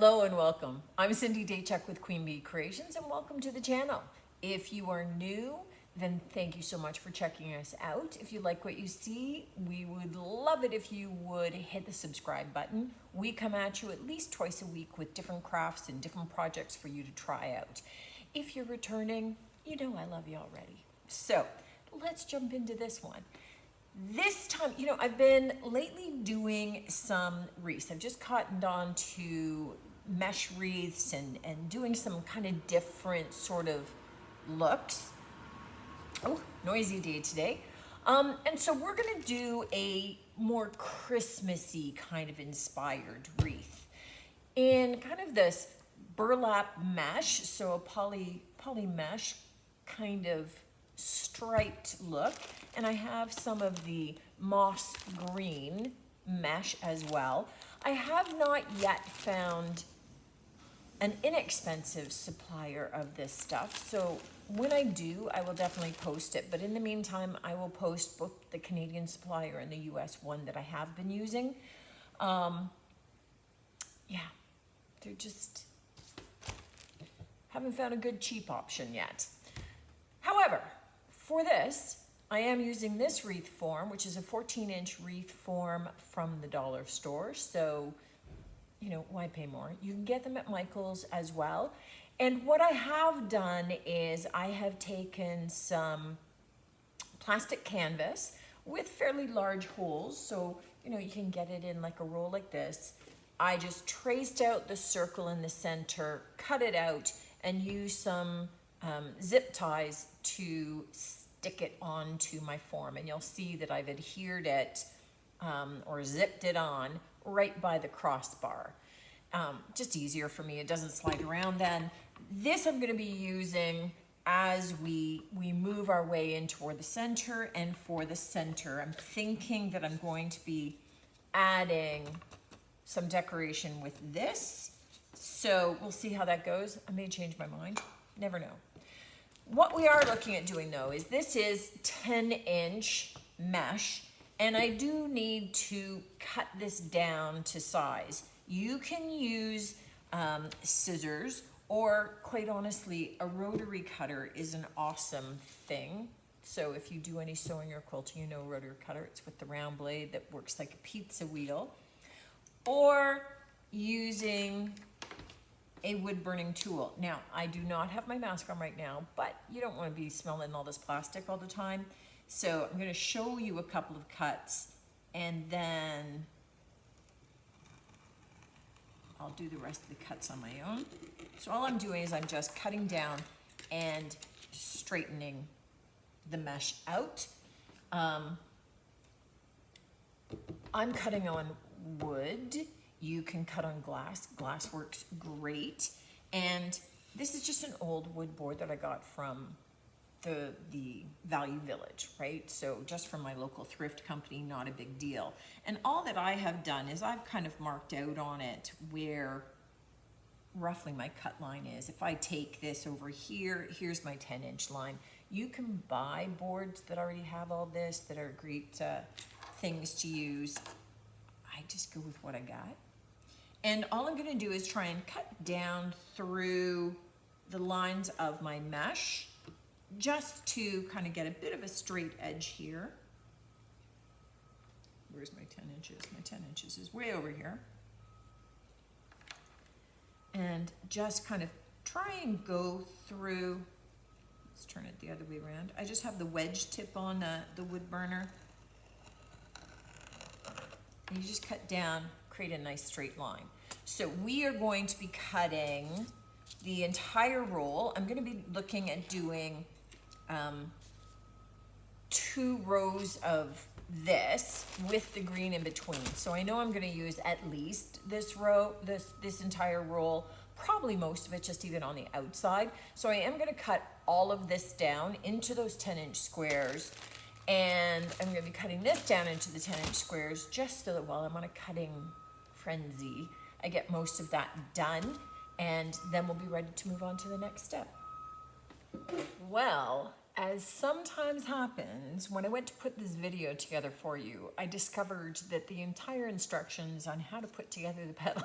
Hello and welcome. I'm Cindy Daychuk with Queen Bee Creations and welcome to the channel. If you are new, then thank you so much for checking us out. If you like what you see, we would love it if you would hit the subscribe button. We come at you at least twice a week with different crafts and different projects for you to try out. If you're returning, you know I love you already. So let's jump into this one. This time, I've been lately doing some wreaths. I've just cottoned on to mesh wreaths and doing some kind of different sort of looks. Oh, noisy day today. And so we're gonna do a more Christmassy kind of inspired wreath in kind of this burlap mesh, so a poly mesh kind of striped look, and I have some of the moss green mesh as well. I have not yet found an inexpensive supplier of this stuff, so when I do, I will definitely post it, but in the meantime, I will post both the Canadian supplier and the US one that I have been using. Yeah, they're just haven't found a good cheap option yet. However, for this, I am using this wreath form, which is a 14-inch wreath form from the dollar store. So, why pay more? You can get them at Michael's as well. And what I have done is I have taken some plastic canvas with fairly large holes. So, you can get it in like a roll like this. I just traced out the circle in the center, cut it out, and used some zip ties to stick it onto my form, and you'll see that I've adhered it or zipped it on right by the crossbar. Just easier for me, it doesn't slide around then. This I'm going to be using as we move our way in toward the center, and for the center I'm thinking that I'm going to be adding some decoration with this, so we'll see how that goes. I may change my mind, never know. What we are looking at doing though is this is 10-inch mesh, and I do need to cut this down to size. You can use scissors, or quite honestly, a rotary cutter is an awesome thing. So if you do any sewing or quilting, rotary cutter, it's with the round blade that works like a pizza wheel, or using a wood burning tool. Now, I do not have my mask on right now, but you don't want to be smelling all this plastic all the time. So I'm going to show you a couple of cuts, and then I'll do the rest of the cuts on my own. So all I'm doing is I'm just cutting down and straightening the mesh out. I'm cutting on wood. You can cut on glass. Glass works great. And this is just an old wood board that I got from the Value Village, right? So just from my local thrift company, not a big deal. And all that I have done is I've kind of marked out on it where roughly my cut line is. If I take this over here, here's my 10-inch line. You can buy boards that already have all this, that are great things to use. I just go with what I got. And all I'm gonna do is try and cut down through the lines of my mesh, just to kind of get a bit of a straight edge here. Where's my 10 inches? My 10 inches is way over here. And just kind of try and go through, let's turn it the other way around. I just have the wedge tip on the wood burner. And you just cut down, create a nice straight line. So we are going to be cutting the entire roll. I'm going to be looking at doing 2 rows of this with the green in between. So I know I'm going to use at least this row, this entire roll, probably most of it just even on the outside. So I am going to cut all of this down into those 10-inch squares. And I'm going to be cutting this down into the 10-inch squares just so that while I'm on a cutting frenzy, I get most of that done, and then we'll be ready to move on to the next step. Well, as sometimes happens, when I went to put this video together for you, I discovered that the entire instructions on how to put together the petal,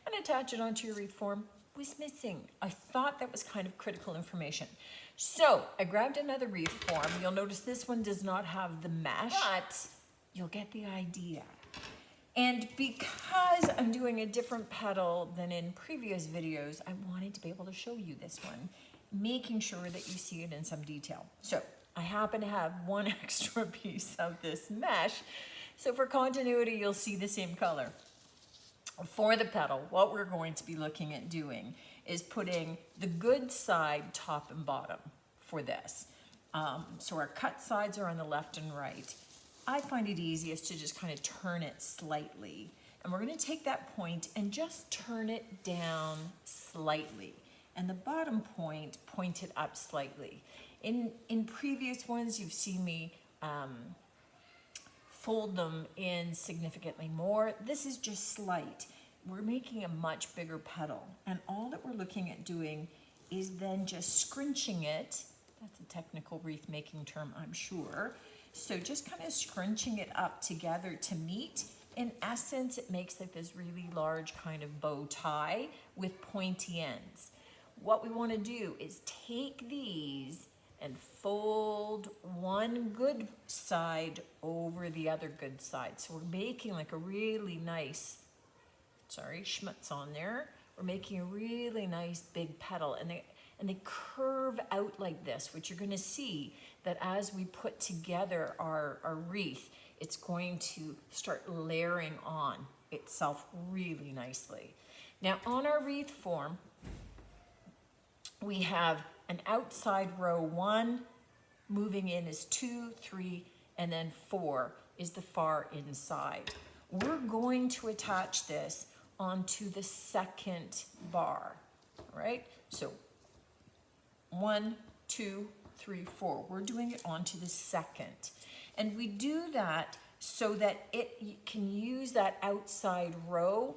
and to attach it onto your wreath form was missing. I thought that was kind of critical information. So I grabbed another wreath form. You'll notice this one does not have the mesh, but you'll get the idea. And because I'm doing a different petal than in previous videos, I wanted to be able to show you this one, making sure that you see it in some detail. So I happen to have one extra piece of this mesh. So for continuity, you'll see the same color. For the petal, what we're going to be looking at doing is putting the good side top and bottom for this. So our cut sides are on the left and right. I find it easiest to just kind of turn it slightly. And we're going to take that point and just turn it down slightly. And the bottom point, point it up slightly. In previous ones, you've seen me fold them in significantly more. This is just slight. We're making a much bigger petal. And all that we're looking at doing is then just scrunching it. That's a technical wreath making term, I'm sure. So just kind of scrunching it up together to meet. In essence, it makes like this really large kind of bow tie with pointy ends. What we want to do is take these and fold one good side over the other good side. So we're making like a really nice, sorry, schmutz on there. We're making a really nice big petal, and they curve out like this, which you're going to see that as we put together our wreath, it's going to start layering on itself really nicely. Now on our wreath form, we have an outside row 1, moving in is 2, 3, and then 4 is the far inside. We're going to attach this onto the second bar, right? So 1, 2, 3, 4. We're doing it onto the second. And we do that so that it can use that outside row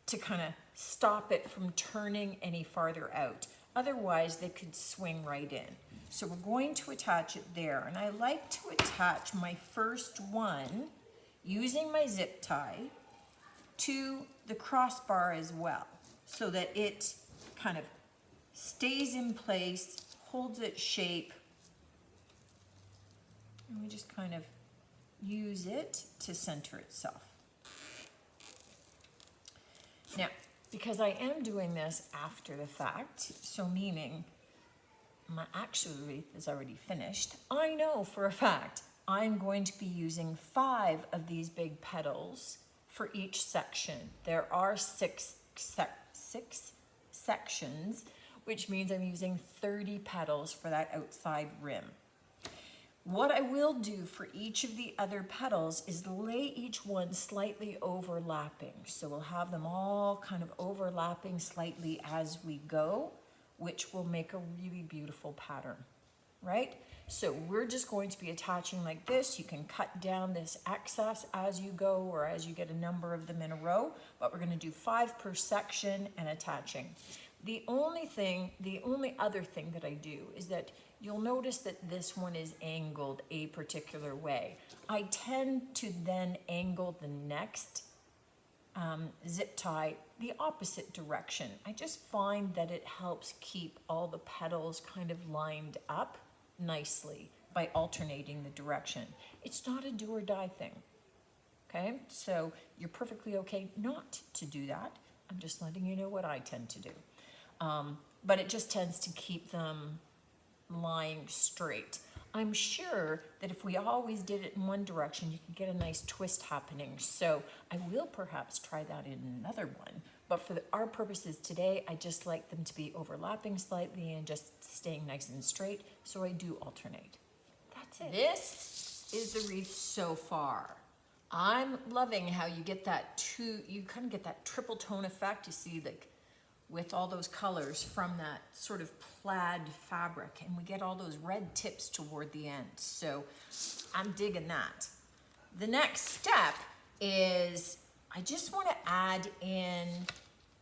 to kind of stop it from turning any farther out. Otherwise, they could swing right in. So we're going to attach it there. And I like to attach my first one using my zip tie to the crossbar as well, so that it kind of stays in place, holds its shape. And we just kind of use it to center itself. Now, because I am doing this after the fact, so meaning my actual wreath is already finished, I know for a fact I'm going to be using 5 of these big petals for each section. There are 6 sections, which means I'm using 30 petals for that outside rim. What I will do for each of the other petals is lay each one slightly overlapping. So we'll have them all kind of overlapping slightly as we go, which will make a really beautiful pattern, right? So we're just going to be attaching like this. You can cut down this excess as you go or as you get a number of them in a row, but we're going to do 5 per section and attaching. The only other thing that I do is that you'll notice that this one is angled a particular way. I tend to then angle the next zip tie the opposite direction. I just find that it helps keep all the petals kind of lined up nicely by alternating the direction. It's not a do or die thing, okay? So you're perfectly okay not to do that. I'm just letting you know what I tend to do. But it just tends to keep them lying straight. I'm sure that if we always did it in one direction, you could get a nice twist happening. So I will perhaps try that in another one. But for our purposes today, I just like them to be overlapping slightly and just staying nice and straight. So I do alternate. That's it. This is the wreath so far. I'm loving how you get that you kind of get that triple tone effect. You see, like, with all those colors from that sort of plaid fabric, and we get all those red tips toward the end. So I'm digging that. The next step is I just want to add in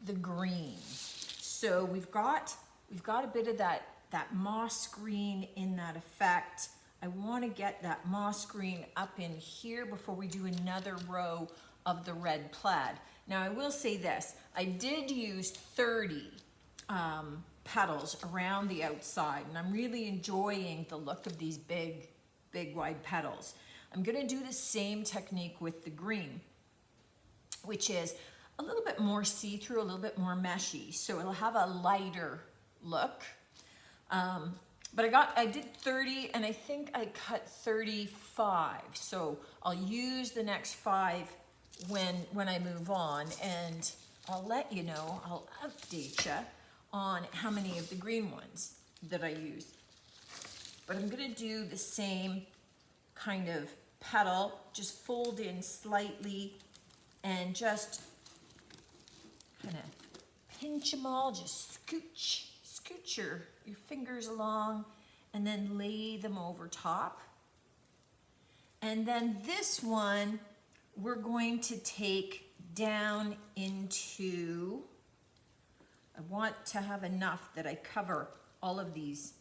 the green. So we've got a bit of that moss green in that effect. I want to get that moss green up in here before we do another row of the red plaid. Now I will say this, I did use 30 petals around the outside, and I'm really enjoying the look of these big wide petals. I'm gonna do the same technique with the green, which is a little bit more see-through, a little bit more meshy, so it'll have a lighter look. But I did 30, and I think I cut 35, so I'll use the next 5 when I move on, and I'll let you know, I'll update you on how many of the green ones that I use. But I'm gonna do the same kind of petal, just fold in slightly and just kind of pinch them all, just scooch your fingers along and then lay them over top. And then this one, we're going to take down into, I want to have enough that I cover all of these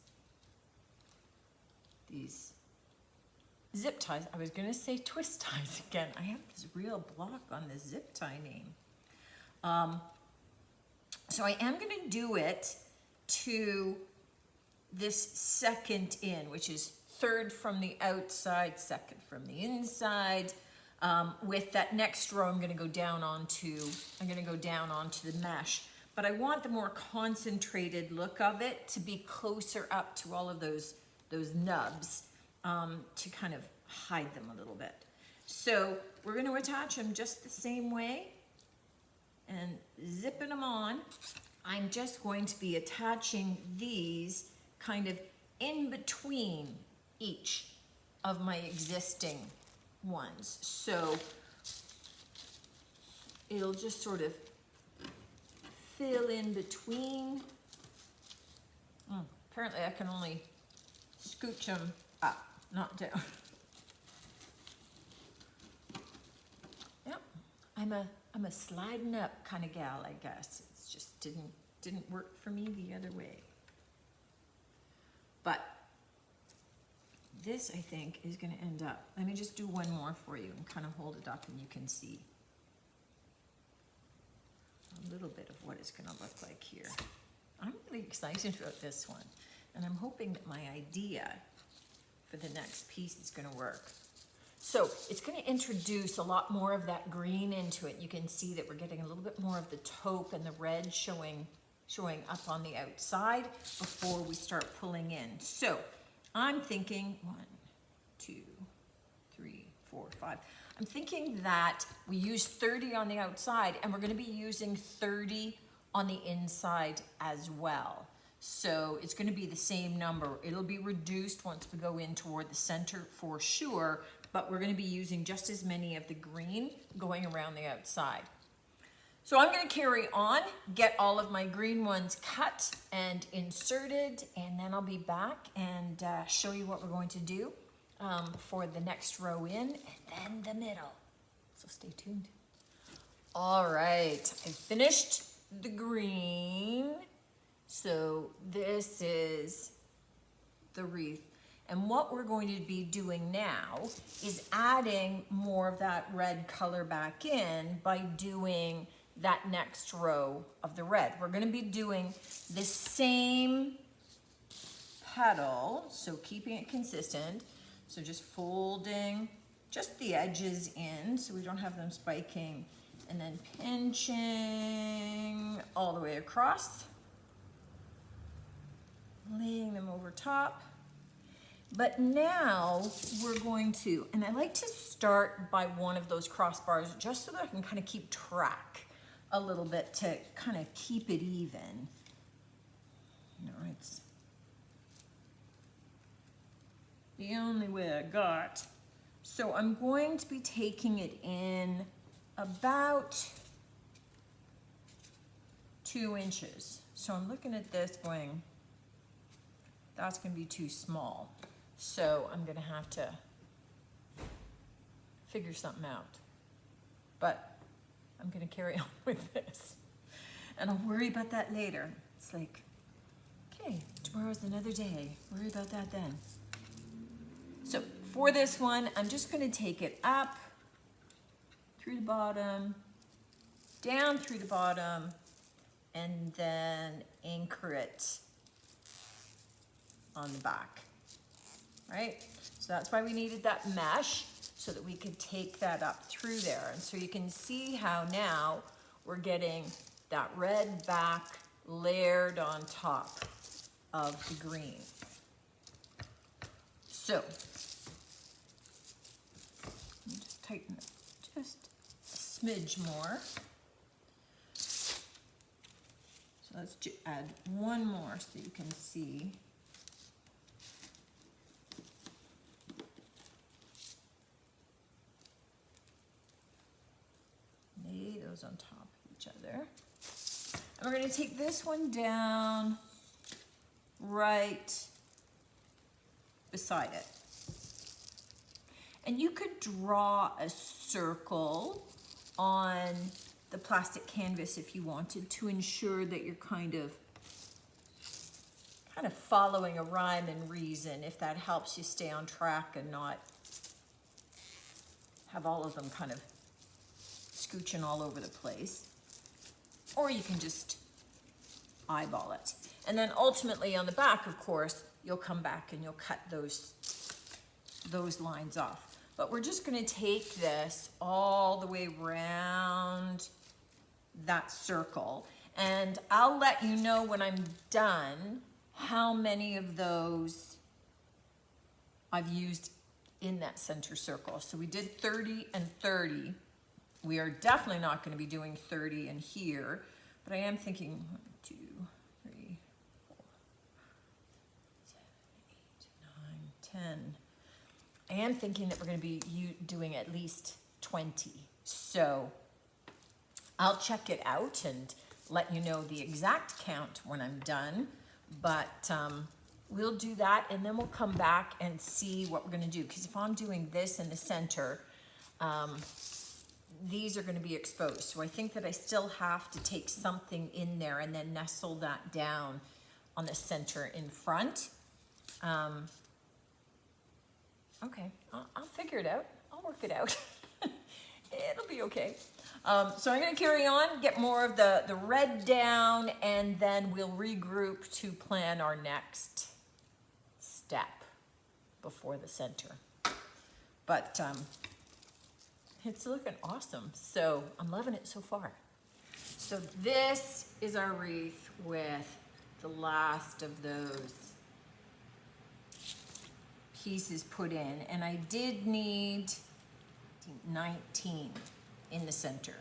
zip ties. I was gonna say twist ties again. I have this real block on the zip tie name. So I am gonna do it to this second in, which is third from the outside, second from the inside. With that next row, I'm gonna go down onto the mesh. But I want the more concentrated look of it to be closer up to all of those nubs, to kind of hide them a little bit. So we're gonna attach them just the same way and zipping them on. I'm just going to be attaching these kind of in between each of my existing ones. So it'll just sort of fill in between. Apparently I can only scooch them up, not down. Yep, I'm a sliding up kind of gal, I guess. It's just didn't work for me the other way. But this, I think, is gonna end up, let me just do one more for you and kind of hold it up and you can see a little bit of what it's gonna look like here. I'm really excited about this one, and I'm hoping that my idea for the next piece is gonna work. So it's gonna introduce a lot more of that green into it. You can see that we're getting a little bit more of the taupe and the red showing up on the outside before we start pulling in. So I'm thinking 1, 2, 3, 4, 5. I'm thinking that we use 30 on the outside, and we're gonna be using 30 on the inside as well. So it's gonna be the same number. It'll be reduced once we go in toward the center for sure, but we're gonna be using just as many of the green going around the outside. So I'm gonna carry on, get all of my green ones cut and inserted, and then I'll be back and show you what we're going to do for the next row in, and then the middle. So stay tuned. All right, I finished the green. So this is the wreath. And what we're going to be doing now is adding more of that red color back in by doing that next row of the red. We're gonna be doing the same petal, so keeping it consistent. So just folding just the edges in so we don't have them spiking, and then pinching all the way across, laying them over top. But now we're going to, and I like to start by one of those crossbars just so that I can kind of keep track a little bit to kind of keep it even. No, it's the only way I got. So I'm going to be taking it in about 2 inches. So I'm looking at this going, that's gonna be too small. So I'm gonna have to figure something out. But I'm gonna carry on with this. And I'll worry about that later. It's like, okay, tomorrow's another day. Worry about that then. So for this one, I'm just gonna take it up through the bottom, down through the bottom, and then anchor it on the back, right? So that's why we needed that mesh, so that we could take that up through there. And so you can see how now we're getting that red back layered on top of the green. So, just tighten it just a smidge more. So let's add one more so you can see. Lay those on top of each other. And we're going to take this one down right beside it. And you could draw a circle on the plastic canvas if you wanted, to ensure that you're kind of following a rhyme and reason, if that helps you stay on track and not have all of them kind of scooching all over the place. Or you can just eyeball it. And then ultimately on the back, of course, you'll come back and you'll cut those lines off. But we're just gonna take this all the way around that circle. And I'll let you know when I'm done how many of those I've used in that center circle. So we did 30 and 30. We are definitely not going to be doing 30 in here, but I am thinking 1, 2, 3, 4, 7, 8, 9, 10. I am thinking that we're going to be doing at least 20. So I'll check it out and let you know the exact count when I'm done, but we'll do that, and then we'll come back and see what we're going to do. Because if I'm doing this in the center, these are going to be exposed. So I think that I still have to take something in there and then nestle that down on the center in front. Okay, I'll figure it out. I'll work it out. It'll be okay. So I'm going to carry on, get more of the red down, and then we'll regroup to plan our next step before the center. But it's looking awesome. So I'm loving it so far. So this is our wreath with the last of those pieces put in. And I did need 19 in the center.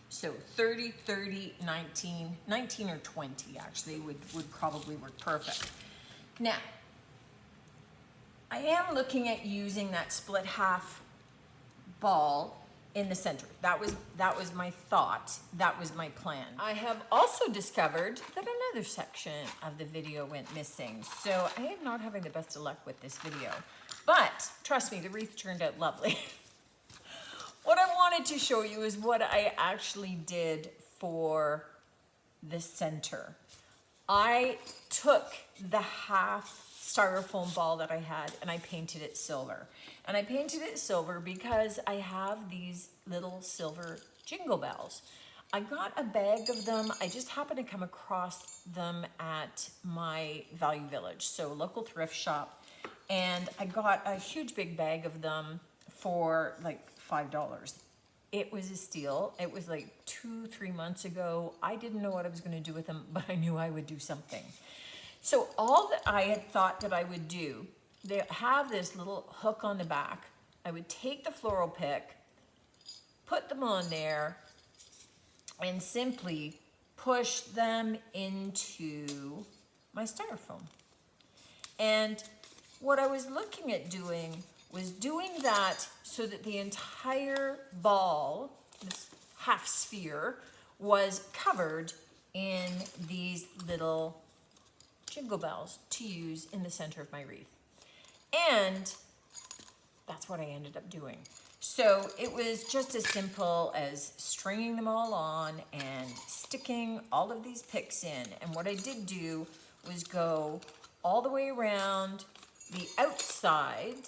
So 30, 30, 19, 19 or 20 actually would probably work perfect. Now, I am looking at using that split half ball in the center. That was my thought. That was my plan. I have also discovered that another section of the video went missing. So I am not having the best of luck with this video. But trust me, the wreath turned out lovely. What I wanted to show you is what I actually did for the center. I took the half styrofoam ball that I had and I painted it silver. And I painted it silver because I have these little silver jingle bells. I got a bag of them. I just happened to come across them at my Value Village, so local thrift shop. And I got a huge big bag of them for like $5. It was a steal. It was like 2-3 months ago. I didn't know what I was going to do with them, but I knew I would do something. So all that I had thought that I would do, they have this little hook on the back. I would take the floral pick, put them on there, and simply push them into my styrofoam. And what I was looking at doing was doing that so that the entire ball, this half sphere, was covered in these little jingle bells to use in the center of my wreath. And that's what I ended up doing. So it was just as simple as stringing them all on and sticking all of these picks in. And what I did do was go all the way around the outside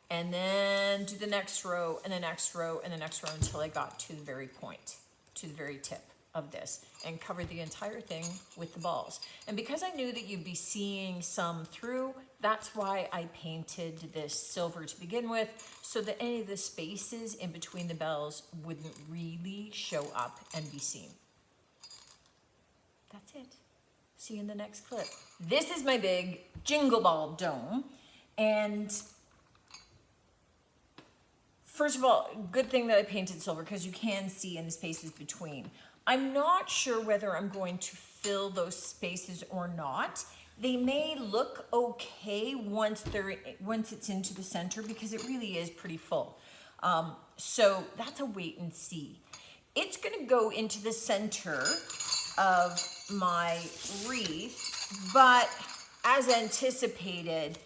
and then do the next row and the next row and the next row until I got to the very point. to the very tip of this and cover the entire thing with the balls. And because I knew that you'd be seeing some through, that's why I painted this silver to begin with, so that any of the spaces in between the bells wouldn't really show up and be seen. That's it. See you in the next clip. This is my big Jingle Ball dome. And first of all, good thing that I painted silver because you can see in the spaces between. I'm not sure whether I'm going to fill those spaces or not. They may look okay once it's into the center because it really is pretty full. So that's a wait and see. It's gonna go into the center of my wreath, but as anticipated,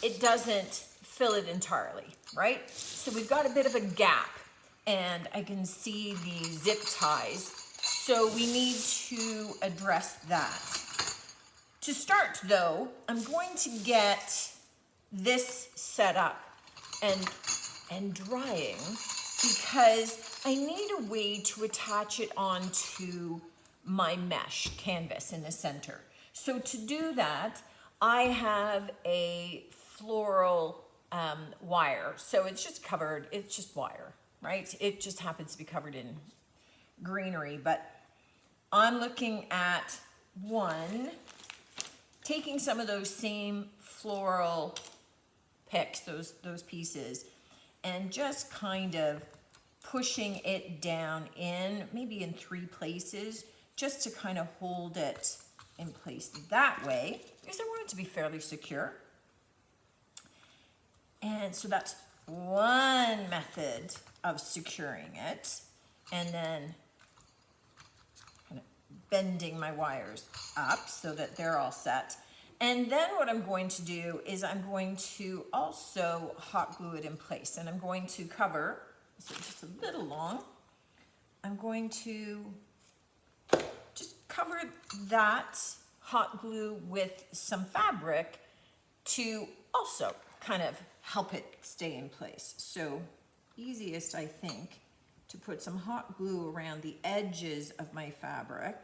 it doesn't fill it entirely, right? So we've got a bit of a gap and I can see the zip ties. So we need to address that. To start though, I'm going to get this set up and drying because I need a way to attach it onto my mesh canvas in the center. So to do that, I have a floral wire. So it's just covered, it's just wire, right? It just happens to be covered in greenery, but I'm looking at taking some of those same floral picks, those pieces, and just kind of pushing it down in, maybe in 3 places, just to kind of hold it in place that way, because I want it to be fairly secure. And so that's one method of securing it, and then kind of bending my wires up so that they're all set. And then what I'm going to do is I'm going to also hot glue it in place, and I'm going to cover, so just a little long, I'm going to just cover that hot glue with some fabric to also kind of help it stay in place. So easiest, I think, to put some hot glue around the edges of my fabric,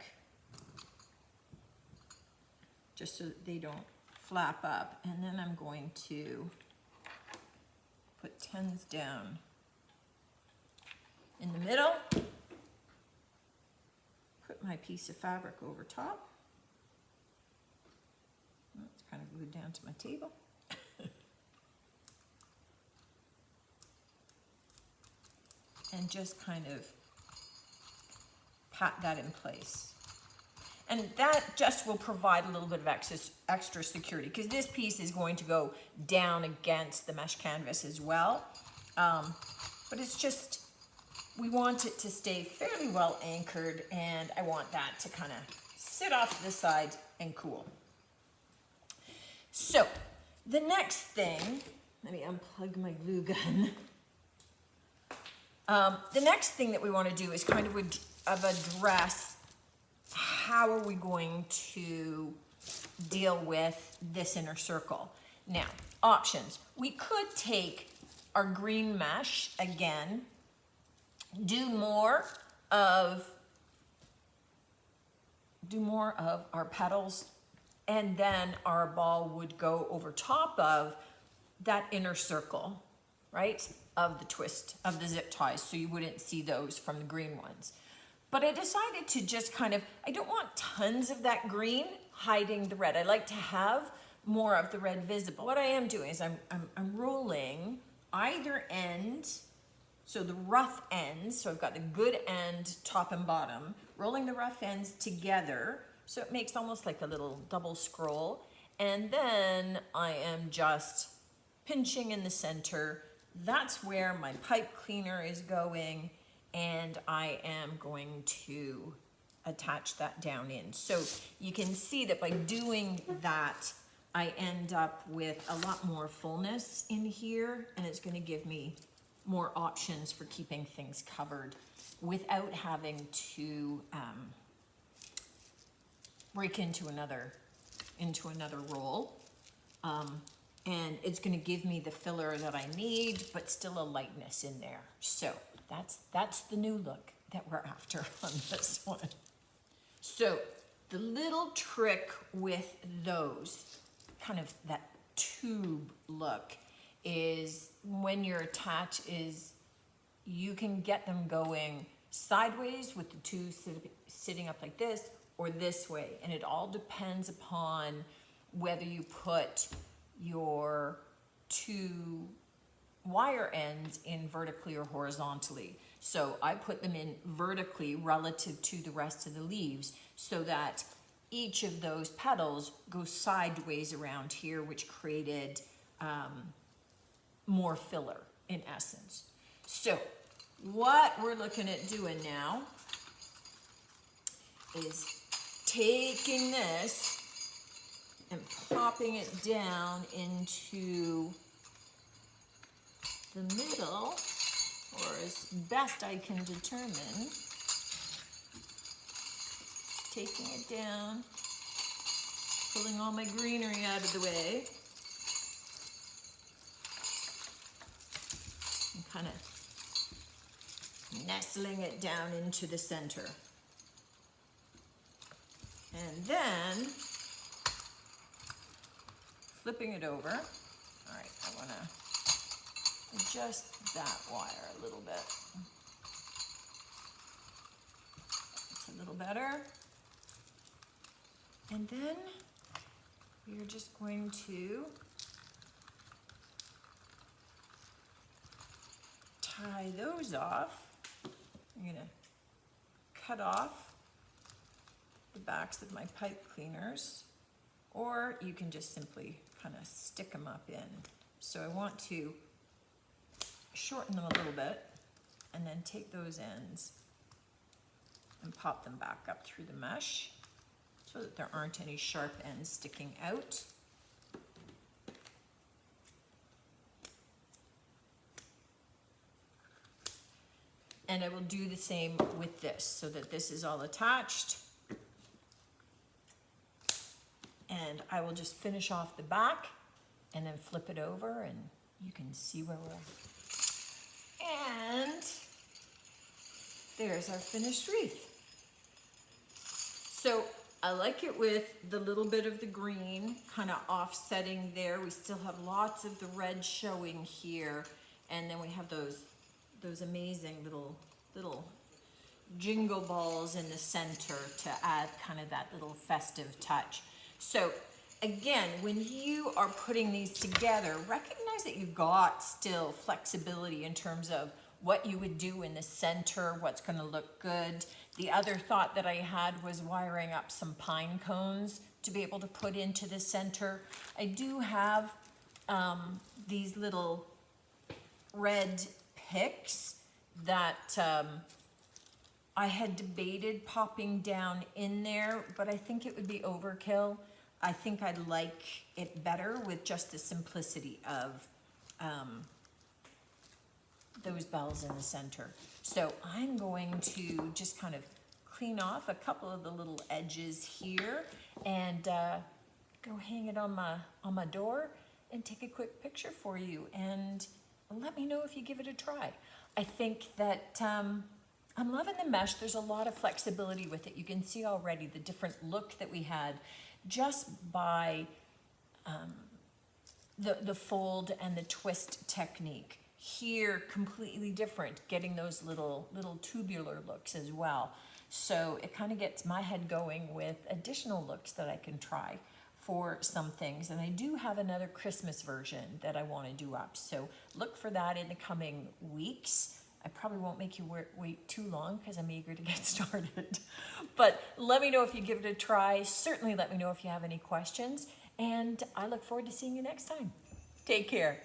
just so that they don't flap up. And then I'm going to put tens down in the middle, put my piece of fabric over top. It's kind of glued down to my table. And just kind of pat that in place. And that just will provide a little bit of extra security, because this piece is going to go down against the mesh canvas as well. But it's just, we want it to stay fairly well anchored, and I want that to kind of sit off to the side and cool. So the next thing, let me unplug my glue gun. The next thing that we want to do is kind of address how are we going to deal with this inner circle. Now, options. We could take our green mesh again, do more of our petals, and then our ball would go over top of that inner circle, right, of the twist, of the zip ties, so you wouldn't see those from the green ones. But I decided to just kind of, I don't want tons of that green hiding the red. I like to have more of the red visible. What I am doing is I'm rolling either end, so the rough ends, so I've got the good end, top and bottom, rolling the rough ends together, so it makes almost like a little double scroll. And then I am just pinching in the center. That's where my pipe cleaner is going, and I am going to attach that down in. So you can see that by doing that, I end up with a lot more fullness in here, and it's going to give me more options for keeping things covered without having to break into another roll. And it's going to give me the filler that I need, but still a lightness in there. So that's the new look. that we're after on this one. So the little trick with those, kind of that tube look, is when your attach is, you can get them going sideways with the two sitting up like this or this way. And it all depends upon whether you put your two wire ends in vertically or horizontally. So I put them in vertically relative to the rest of the leaves so that each of those petals goes sideways around here, which created more filler in essence. So what we're looking at doing now is taking this and popping it down into the middle, or as best I can determine, taking it down, pulling all my greenery out of the way, and kind of nestling it down into the center. And then flipping it over. All right, I want to adjust that wire a little bit. It's a little better. And then we're just going to tie those off. I'm going to cut off the backs of my pipe cleaners, or you can just simply kind of stick them up in. So I want to shorten them a little bit and then take those ends and pop them back up through the mesh so that there aren't any sharp ends sticking out. And I will do the same with this so that this is all attached. And I will just finish off the back and then flip it over and you can see where we're at. And there's our finished wreath. So I like it with the little bit of the green kind of offsetting there. We still have lots of the red showing here. And then we have those amazing little jingle balls in the center to add kind of that little festive touch. So again, when you are putting these together, recognize that you got still flexibility in terms of what you would do in the center, what's going to look good. The other thought that I had was wiring up some pine cones to be able to put into the center. I do have these little red picks that I had debated popping down in there, but I think it would be overkill. I think I'd like it better with just the simplicity of those bells in the center. So I'm going to just kind of clean off a couple of the little edges here and go hang it on my door and take a quick picture for you, and let me know if you give it a try. I think that I'm loving the mesh. There's a lot of flexibility with it. You can see already the different look that we had just by the fold and the twist technique. Here, completely different, getting those little tubular looks as well. So it kind of gets my head going with additional looks that I can try for some things. And I do have another Christmas version that I want to do up. So look for that in the coming weeks. I probably won't make you wait too long because I'm eager to get started. But let me know if you give it a try. Certainly let me know if you have any questions. And I look forward to seeing you next time. Take care.